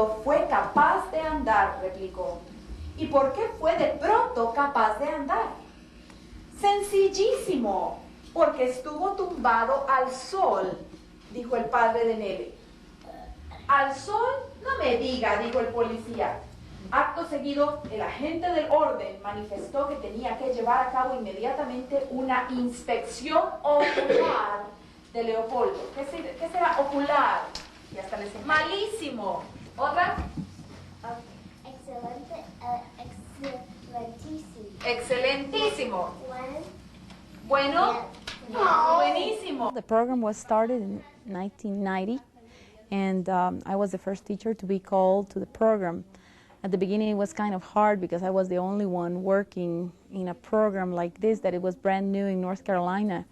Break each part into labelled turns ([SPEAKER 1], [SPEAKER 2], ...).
[SPEAKER 1] pronto fue capaz de andar, replicó. ¿Y por qué fue de pronto capaz de andar? Sencillísimo, porque estuvo tumbado al sol, dijo el padre de Neve. ¿Al sol? No me diga, dijo el policía. Acto seguido, el agente del orden manifestó que tenía que llevar a cabo inmediatamente una inspección ocular de Leopoldo. ¿Qué será ocular? Y hasta les enseñé. Malísimo. ¿Otra?
[SPEAKER 2] Excelente, excelentísimo.
[SPEAKER 1] Excelentísimo. Bueno. No. Buenísimo.
[SPEAKER 3] The program was started in 1990, and I was the first teacher to be called to the program. At the beginning it was kind of hard because I was the only one working in a program like this, that it was brand new in North Carolina.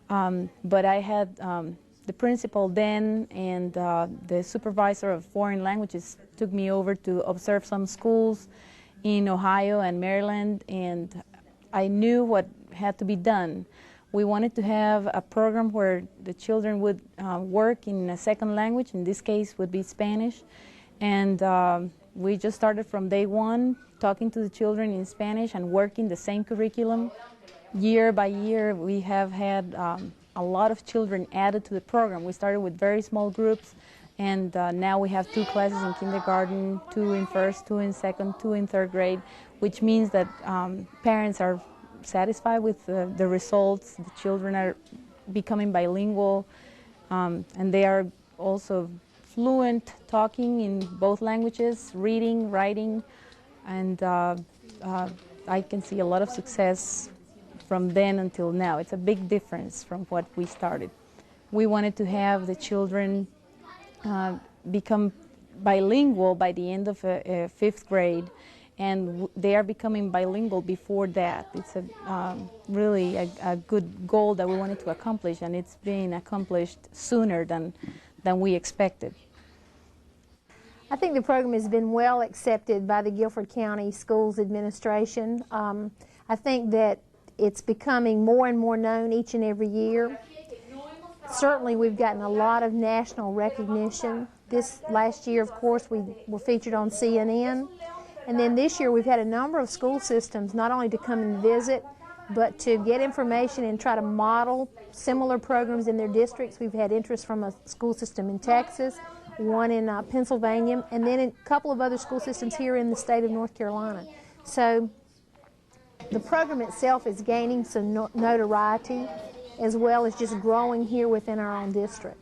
[SPEAKER 3] But I had the principal then and the supervisor of foreign languages took me over to observe some schools in Ohio and Maryland, and I knew what had to be done. We wanted to have a program where the children would work in a second language, in this case would be Spanish, and we just started from day one talking to the children in Spanish and working the same curriculum. Year by year we have had a lot of children added to the program. We started with very small groups, and now we have 2 classes in kindergarten, 2 in first, 2 in second, 2 in third grade, which means that parents are satisfied with the results. The children are becoming bilingual, and they are also fluent talking in both languages, reading, writing, and I can see a lot of success from then until now. It's a big difference from what we started. We wanted to have the children become bilingual by the end of 5th grade, and they are becoming bilingual before that. It's really a good goal that we wanted to accomplish, and it's being accomplished sooner than we expected.
[SPEAKER 4] I think the program has been well accepted by the Guilford County Schools Administration. I think that it's becoming more and more known each and every year. Certainly we've gotten a lot of national recognition. This last year, of course, we were featured on CNN. And then this year we've had a number of school systems not only to come and visit, but to get information and try to model similar programs in their districts. We've had interest from a school system in Texas, one in Pennsylvania, and then a couple of other school systems here in the state of North Carolina. So the program itself is gaining some notoriety, as well as just growing here within our own district.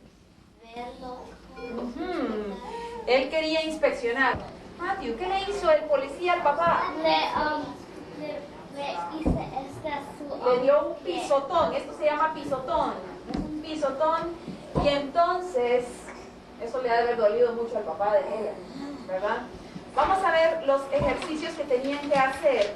[SPEAKER 1] Él quería inspeccionar. Matthew, ¿qué le hizo el policía al papá? Le dio un pisotón. Esto se llama pisotón. Un pisotón. Y entonces, eso le ha de haber dolido mucho al papá de ella, ¿verdad? Vamos a ver los ejercicios que tenían que hacer.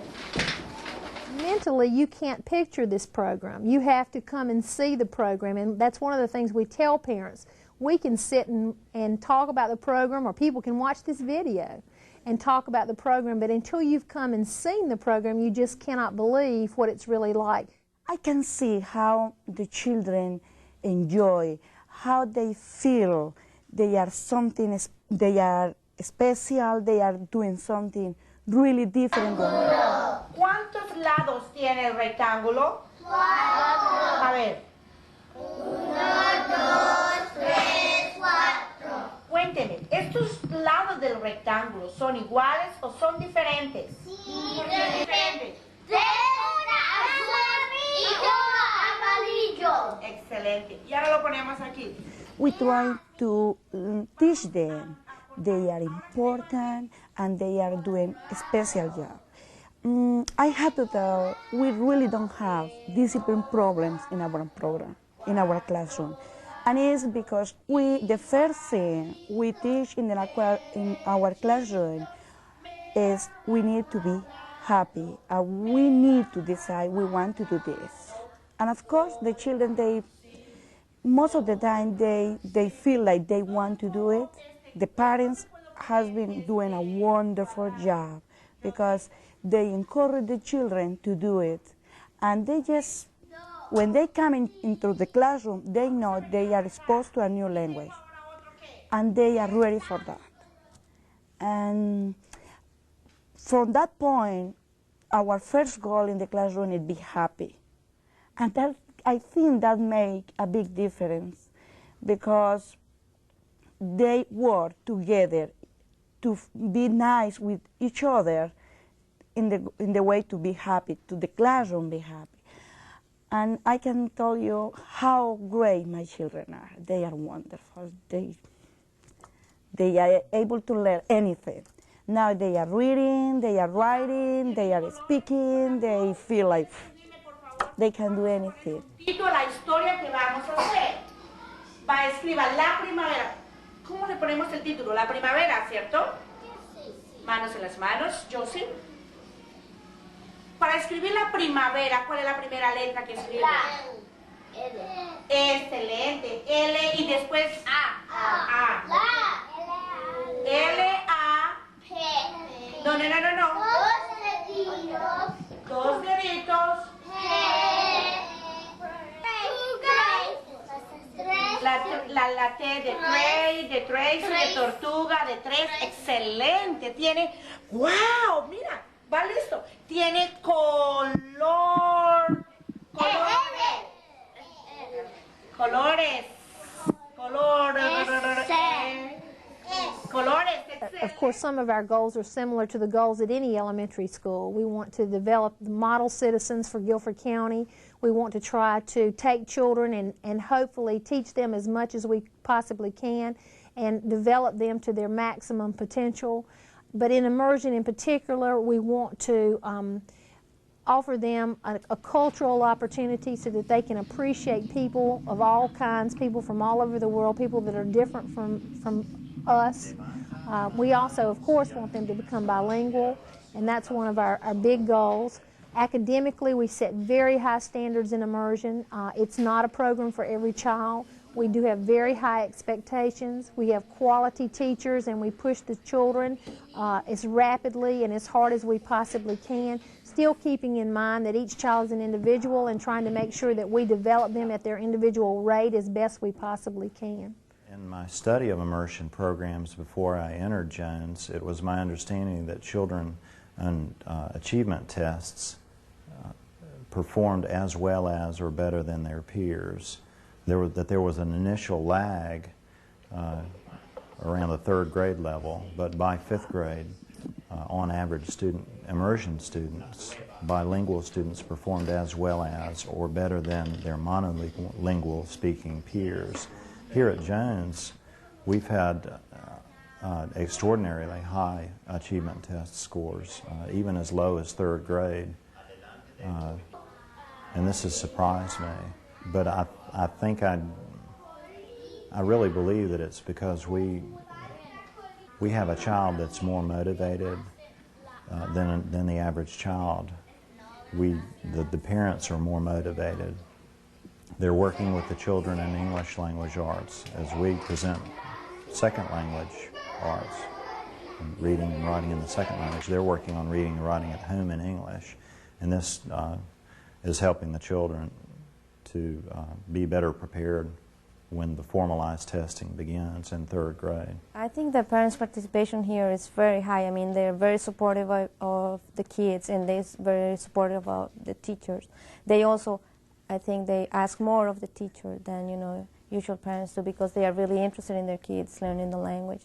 [SPEAKER 4] Mentally, you can't picture this program. You have to come and see the program, and that's one of the things we tell parents. We can sit and talk about the program, or people can watch this video and talk about the program, but until you've come and seen the program, you just cannot believe what it's really like.
[SPEAKER 5] I can see how the children enjoy, how they feel they are something, they are special, they are doing something really different.
[SPEAKER 6] ¿Cuántos lados tiene el rectángulo? 4. A ver. 1, 2, 3, 4. Cuénteme, ¿estos lados del rectángulo son iguales o son diferentes? Sí, diferentes.
[SPEAKER 2] Uno azul y uno amarillo.
[SPEAKER 6] Excelente. Y ahora lo ponemos aquí.
[SPEAKER 5] We try to teach them they are important and they are doing a special job. I have to tell, we really don't have discipline problems in our program, in our classroom. And it's because the first thing we teach in our classroom is we need to be happy. We need to decide we want to do this. And of course, the children, most of the time, they feel like they want to do it. The parents have been doing a wonderful job because they encourage the children to do it. And they just, when they come into the classroom, they know they are exposed to a new language. And they are ready for that. And from that point, our first goal in the classroom is be happy. And that, I think that makes a big difference, because they work together to be nice with each other in the way to be happy, to the classroom be happy. And I can tell you how great my children are. They are wonderful. They are able to learn anything. Now they are reading, they are writing, they are speaking, they feel like they can do anything.
[SPEAKER 6] La historia que vamos a hacer. Va, escriba la primavera. ¿Cómo le ponemos el título? La primavera, ¿cierto? Manos en las manos, Josie. Para escribir la primavera, ¿cuál es la primera letra que escribe?
[SPEAKER 2] La. L.
[SPEAKER 6] Excelente. L y después A. L, A.
[SPEAKER 2] P.
[SPEAKER 6] No.
[SPEAKER 2] Dos deditos.
[SPEAKER 6] Dos deditos. La T de tray, de trace, de tortuga, de tres. Excelente. Tiene, wow, mira, va listo. Tiene colores.
[SPEAKER 4] Of course, some of our goals are similar to the goals at any elementary school. We want to develop model citizens for Guilford County. We want to try to take children and hopefully teach them as much as we possibly can and develop them to their maximum potential. But in Immersion in particular, we want to offer them a cultural opportunity so that they can appreciate people of all kinds, people from all over the world, people that are different from us. We also, of course, want them to become bilingual, and that's one of our big goals. Academically, we set very high standards in Immersion. It's not a program for every child. We do have very high expectations. We have quality teachers, and we push the children as rapidly and as hard as we possibly can, still keeping in mind that each child is an individual and trying to make sure that we develop them at their individual rate as best we possibly can.
[SPEAKER 7] In my study of immersion programs before I entered Jones, it was my understanding that children on achievement tests performed as well as or better than their peers. There was an initial lag around the third grade level, but by fifth grade, on average, immersion students, bilingual students performed as well as or better than their monolingual speaking peers. Here at Jones, we've had extraordinarily high achievement test scores, even as low as third grade. And this has surprised me. But I think I really believe that it's because we have a child that's more motivated than the average child. The parents are more motivated. They're working with the children in English language arts as we present second language arts, reading and writing in the second language. They're working on reading and writing at home in English, and this is helping the children to be better prepared when the formalized testing begins in third grade.
[SPEAKER 8] I think the parents' participation here is very high. I mean, they're very supportive of the kids, and they're very supportive of the teachers. They also, I think they ask more of the teacher than, usual parents do, because they are really interested in their kids learning the language.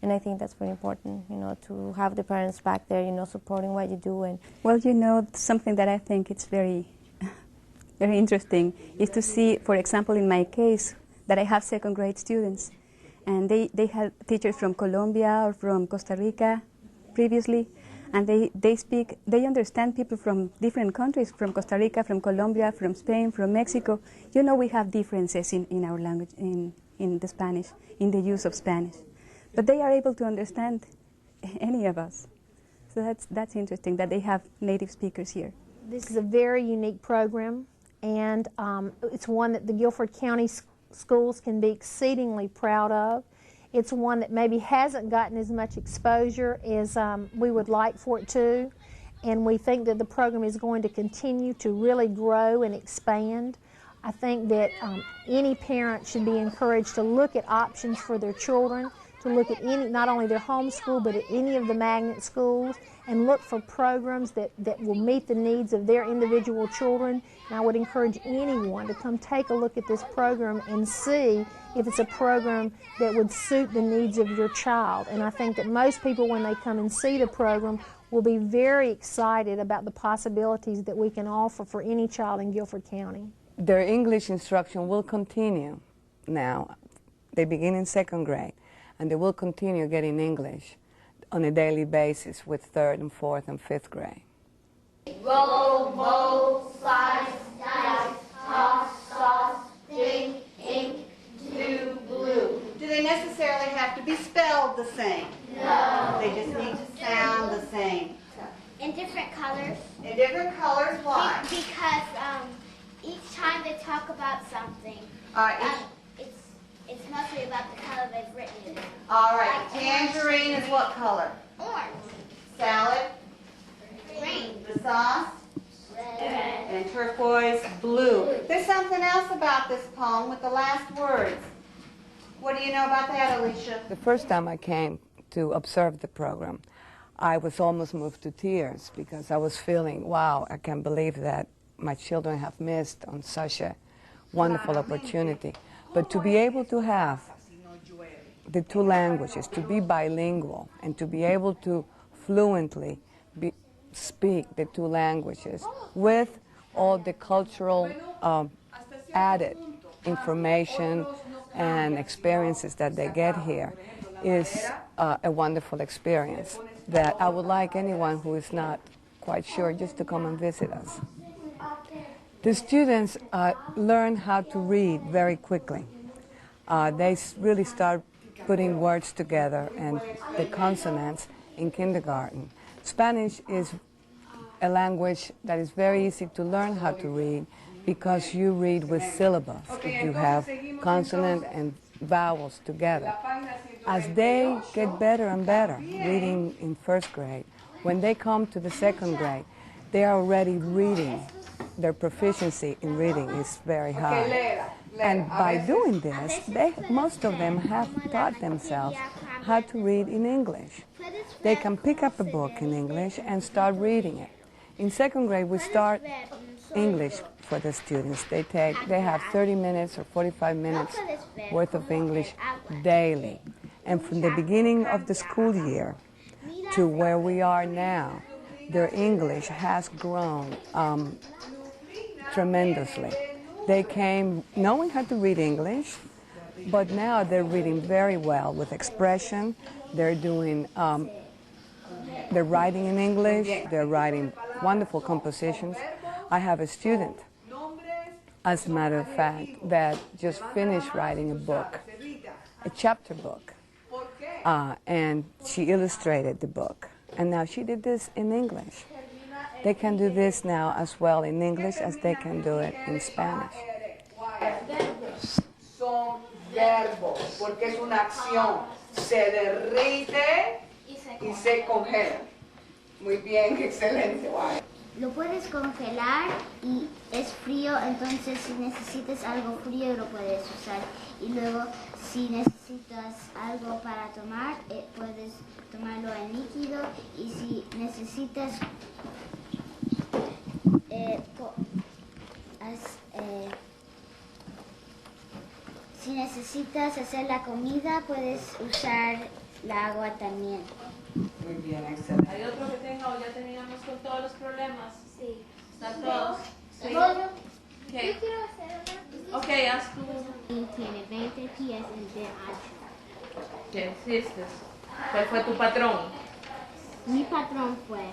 [SPEAKER 8] And I think that's very important, to have the parents back there, supporting what you do. And
[SPEAKER 9] well, something that I think it's very interesting is to see, for example, in my case, that I have second grade students, and they had teachers from Colombia or from Costa Rica previously, and they understand people from different countries, from Costa Rica, from Colombia, from Spain, from Mexico. We have differences in our language, in the Spanish, in the use of Spanish, but they are able to understand any of us. So that's interesting that they have native speakers here.
[SPEAKER 4] This is a very unique program, and it's one that the Guilford County schools can be exceedingly proud of. It's one that maybe hasn't gotten as much exposure as we would like for it to, and we think that the program is going to continue to really grow and expand. I think that any parent should be encouraged to look at options for their children to look at any, not only their home school, but at any of the magnet schools, and look for programs that will meet the needs of their individual children. And I would encourage anyone to come take a look at this program and see if it's a program that would suit the needs of your child. And I think that most people, when they come and see the program, will be very excited about the possibilities that we can offer for any child in Guilford County.
[SPEAKER 10] Their English instruction will continue now. They begin in 2nd grade, and they will continue getting English on a daily basis with 3rd and 4th and 5th grade.
[SPEAKER 2] Roll, bowl, slice, dice, toss, sauce, think, ink, do, blue.
[SPEAKER 6] Do they necessarily have to be spelled the same?
[SPEAKER 2] No.
[SPEAKER 6] They just need to sound the same.
[SPEAKER 2] In different colors.
[SPEAKER 6] In different colors, why?
[SPEAKER 2] Because each time they talk about something, it's mostly about the color they've written it in.
[SPEAKER 6] All right, tangerine is what color?
[SPEAKER 2] Orange.
[SPEAKER 6] Salad?
[SPEAKER 2] Green.
[SPEAKER 6] The sauce?
[SPEAKER 2] Red.
[SPEAKER 6] And turquoise, blue. There's something else about this poem with the last words. What do you know about that, Alicia?
[SPEAKER 10] The first time I came to observe the program, I was almost moved to tears because I was feeling, wow, I can't believe that my children have missed on such a wonderful opportunity. But to be able to have the 2 languages, to be bilingual, and to be able to fluently speak the 2 languages with all the cultural added information and experiences that they get here is a wonderful experience that I would like anyone who is not quite sure just to come and visit us. The students learn how to read very quickly. They really start putting words together and the consonants in kindergarten. Spanish is a language that is very easy to learn how to read because you read with syllables. You have consonant and vowels together. As they get better and better reading in 1st grade, when they come to the 2nd grade, they are already reading. Their proficiency in reading is very high. And by doing this, most of them have taught themselves how to read in English. They can pick up a book in English and start reading it. In 2nd grade, we start English for the students. They have 30 minutes or 45 minutes worth of English daily. And from the beginning of the school year to where we are now, their English has grown tremendously. They came knowing how to read English, but now they're reading very well with expression. They're doing, they're writing in English. They're writing wonderful compositions. I have a student, as a matter of fact, that just finished writing a book, a chapter book, and she illustrated the book. And now she did this in English. They can do this now as well in English as they can do it in Spanish.
[SPEAKER 1] Son verbos, porque es una acción. Se derrite y se congela. Muy bien, excelente. Wow.
[SPEAKER 2] Lo puedes congelar y es frío, entonces si necesitas algo frío lo puedes usar. Y luego si necesitas algo para tomar, puedes tomarlo en líquido. Y si necesitas si necesitas hacer la comida, puedes usar la agua también.
[SPEAKER 1] Muy bien, excelente.
[SPEAKER 11] ¿Hay otro que tenga o ya teníamos con todos los problemas?
[SPEAKER 2] Sí.
[SPEAKER 11] ¿Están todos? ¿Sí?
[SPEAKER 2] Yo
[SPEAKER 11] Okay.
[SPEAKER 2] quiero hacer una.
[SPEAKER 11] Ok, haz tú.
[SPEAKER 2] Tiene 20 pies de ancho.
[SPEAKER 11] ¿Qué hiciste? ¿Cuál fue tu patrón?
[SPEAKER 2] Mi patrón fue,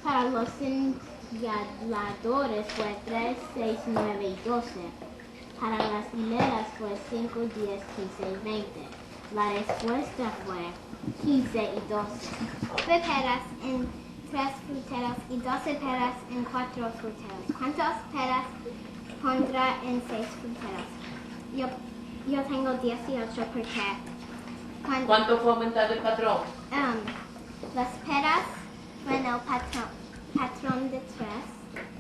[SPEAKER 2] para los señaladores fue 3, 6, 9 y 12. Para las hileras fue 5, 10, 15 y 20. La respuesta fue 15 y 12. 9 peras en 3 fruteras y 12 peras en 4 fruteras. ¿Cuántas peras pondrá en 6 fruteras? Yo tengo 18 porque...
[SPEAKER 11] ¿Cuánto fue aumentado el patrón?
[SPEAKER 2] Las peras fueron el patrón de 3.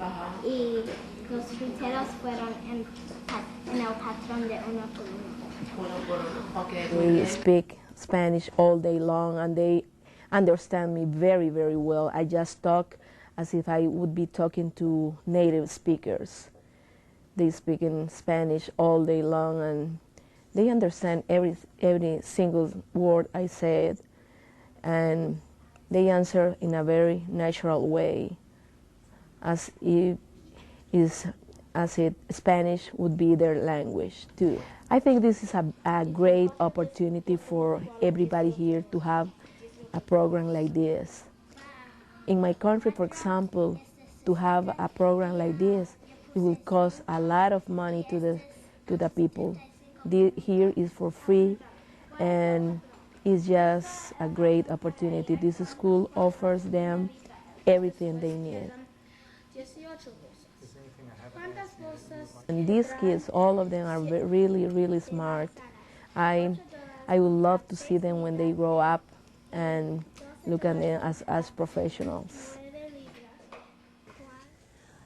[SPEAKER 11] Ajá.
[SPEAKER 2] Y los fruteros fueron en el patrón de 1 por 1.
[SPEAKER 11] Uno por uno. Okay,
[SPEAKER 3] We speak
[SPEAKER 12] Spanish all day long, and they understand me very, very well. I just talk as if I would be talking to native speakers. They speak in Spanish all day long, and they understand every single word I said, and they answer in a very natural way, as if Spanish would be their language too. I think this is a great opportunity for everybody here to have a program like this. In my country, for example, to have a program like this, it will cost a lot of money to the people. Here is for free, and it's just a great opportunity. This school offers them everything they need. And these kids, all of them are really, really smart. I would love to see them when they grow up and look at them as professionals.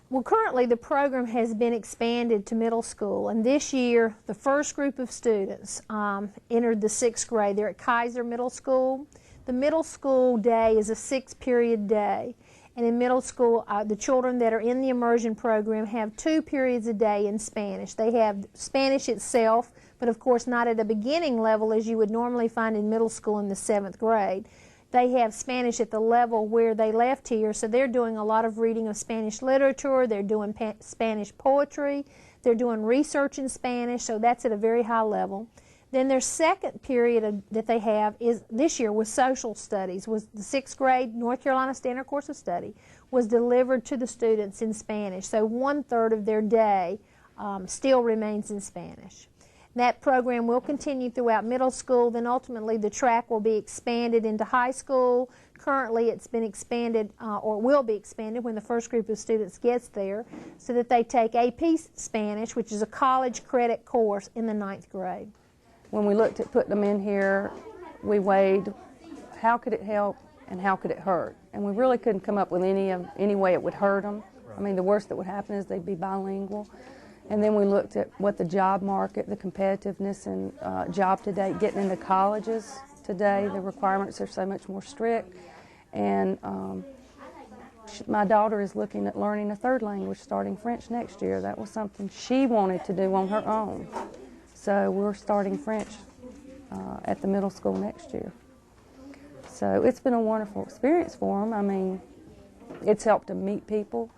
[SPEAKER 4] Well, currently the program has been expanded to middle school, and this year the first group of students entered the 6th grade. They're at Kaiser Middle School. The middle school day is a 6-period day, and in middle school the children that are in the immersion program have 2 periods a day in Spanish. They have Spanish itself, but of course not at a beginning level as you would normally find in middle school in the 7th grade. They have Spanish at the level where they left here, so they're doing a lot of reading of Spanish literature, they're doing Spanish poetry, they're doing research in Spanish, so that's at a very high level. Then their second period that they have is this year was social studies, was the 6th grade North Carolina Standard Course of Study was delivered to the students in Spanish, so 1/3 of their day still remains in Spanish. That program will continue throughout middle school, then ultimately the track will be expanded into high school. Currently it's been expanded, or will be expanded when the first group of students gets there, so that they take AP Spanish, which is a college credit course, in the 9th grade.
[SPEAKER 13] When we looked at putting them in here, we weighed how could it help and how could it hurt. And we really couldn't come up with any way it would hurt them. I mean, the worst that would happen is they'd be bilingual. And then we looked at what the job market, the competitiveness and job today, getting into colleges today, the requirements are so much more strict. And my daughter is looking at learning a 3rd language, starting French next year. That was something she wanted to do on her own. So we're starting French at the middle school next year. So it's been a wonderful experience for them. I mean, it's helped them meet people.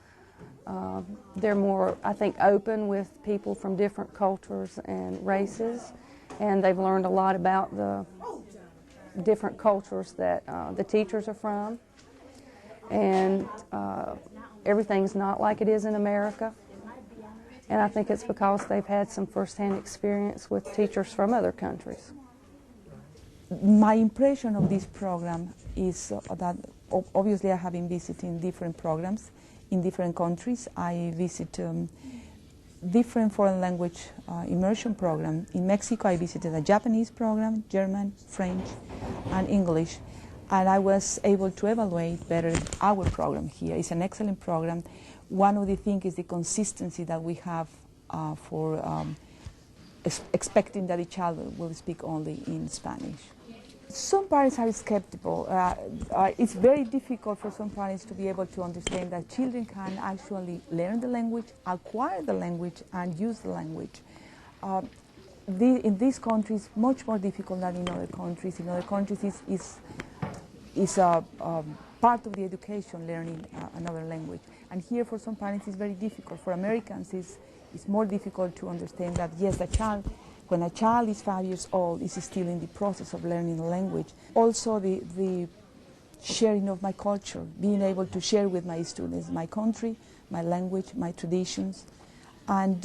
[SPEAKER 13] They're more, I think, open with people from different cultures and races, and they've learned a lot about the different cultures that the teachers are from, and everything's not like it is in America, and I think it's because they've had some first-hand experience with teachers from other countries.
[SPEAKER 5] My impression of this program is that obviously I have been visiting different programs in different countries. I visit different foreign language immersion program. In Mexico I visited a Japanese program, German, French, and English, and I was able to evaluate better our program here. It's an excellent program. One of the things is the consistency that we have for expecting that the child will speak only in Spanish. Some parents are skeptical. It's very difficult for some parents to be able to understand that children can actually learn the language, acquire the language, and use the language. In these countries, much more difficult than in other countries. In other countries, is part of the education learning another language. And here, for some parents, it's very difficult. For Americans, it's more difficult to understand that, yes, when a child is 5 years old, is still in the process of learning the language. Also, the sharing of my culture, being able to share with my students my country, my language, my traditions, and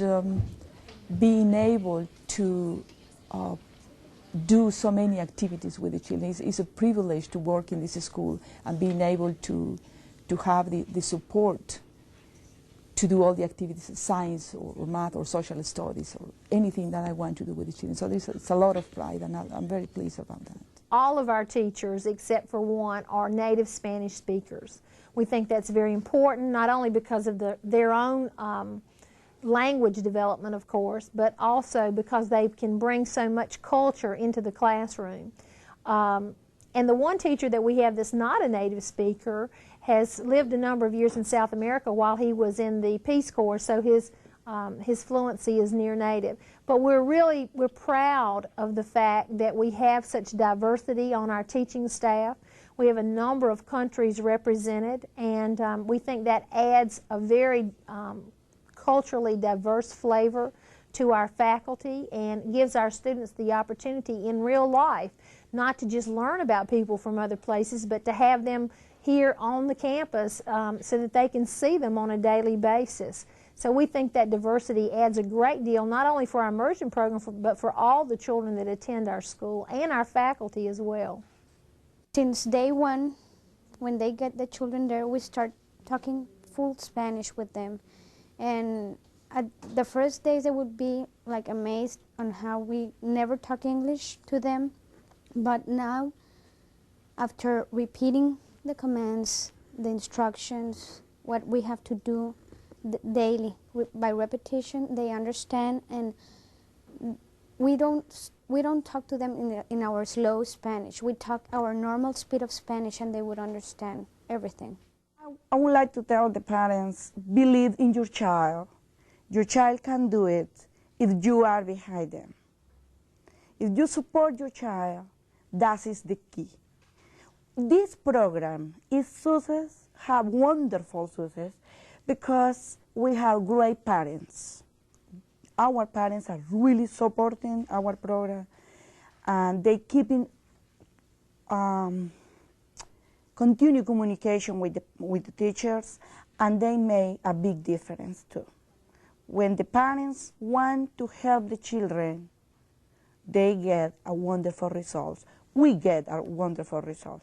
[SPEAKER 5] being able to do so many activities with the children. It's a privilege to work in this school and being able to have the support to do all the activities, science or math or social studies or anything that I want to do with the children. So it's a lot of pride, and I'm very pleased about that.
[SPEAKER 4] All of our teachers, except for one, are native Spanish speakers. We think that's very important, not only because of their own language development, of course, but also because they can bring so much culture into the classroom. And the one teacher that we have that's not a native speaker has lived a number of years in South America while he was in the Peace Corps, so his fluency is near native. But we're proud of the fact that we have such diversity on our teaching staff. We have a number of countries represented, and we think that adds a very culturally diverse flavor to our faculty and gives our students the opportunity in real life not to just learn about people from other places, but to have them here on the campus so that they can see them on a daily basis. So we think that diversity adds a great deal, not only for our immersion program, but for all the children that attend our school and our faculty as well.
[SPEAKER 14] Since day one, when they get the children there, we start talking full Spanish with them. And at the first days, they would be like amazed on how we never talk English to them. But now, after repeating the commands, the instructions, what we have to do daily, by repetition, they understand, and we don't talk to them in our slow Spanish. We talk our normal speed of Spanish, and they would understand everything.
[SPEAKER 5] I would like to tell the parents, believe in your child. Your child can do it if you are behind them. If you support your child, that is the key. This program is success, have wonderful success, because we have great parents. Our parents are really supporting our program, and they keep in continue communication with the teachers, and they make a big difference too. When the parents want to help the children, they get a wonderful result. We get a wonderful result.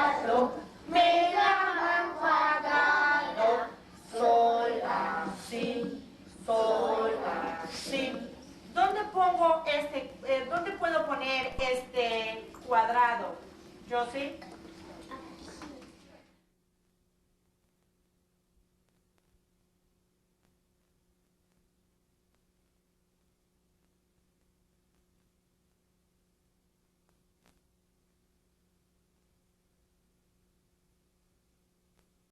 [SPEAKER 6] ¿Dónde puedo poner este cuadrado? Josie?